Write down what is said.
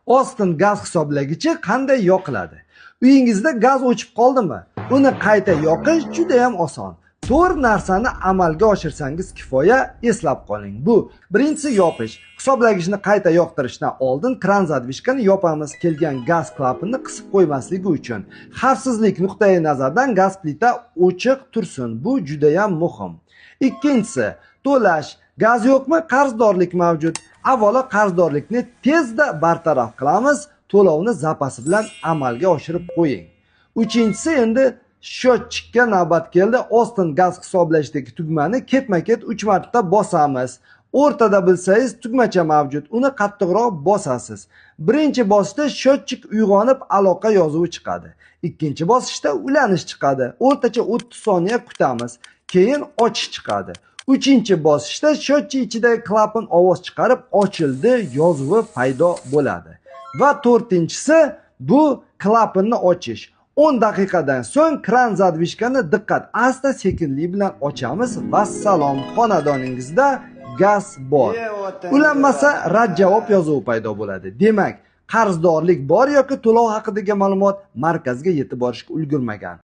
Ostin gaz hisoblagichi qanday yoqiladi? Uyingizda gaz o'chib qoldimi? Uni qayta yoqish juda ham oson. 4 narsani amalga oshirsangiz kifoya, eslab qoling. Bu birinchisi yopish. Hisoblagichni qayta yoqtirishdan oldin kran zadvishkani yopamiz, kelgan gaz klapanini qisib qo'ymasligi uchun. Xavfsizlik nuqtai nazaridan gaz plita ochiq tursin. Bu juda ham muhim. Ikkinchisi, to'lash. Gaz yo'qmi? Qarzdorlik mavjud. Avvalo qarzdorlikni tezda bartaraf qilamiz, to'lovni zapasi bilan amalga oshirib qo'ying. Uchinchisi, endi счетчикka navbat keldi. Ostin gaz hisoblashdagi tugmani ketma-ket 3 marta bosamiz. O'rtada bilsangiz tugmacha mavjud, uni qattiqroq bosasiz. Birinchi bosishda счетчик uyg'onib aloqa yozuvi chiqadi. Ikkinchi bosishda ulanish chiqadi. O'rtacha 30 soniya kutamiz. Keyin ochish chiqadi. Uchinchi bosishda счетчик ichidagi klapan ovoz chiqarib ochildi yozuvi paydo bo'ladi. Va to'rtinchisi bu klapanni ochish. 10 daqiqadan so'ng kran zadvishkani diqqat asta sekinlik bilan ochamiz. Vassalom, xonadoningizda gaz bor. Ulanmasa rad javob yozuvi paydo bo'ladi. Demak, qarzdorlik bor yoki to'lov haqidagi ma'lumot markazga yetib borishga ulgurmagan.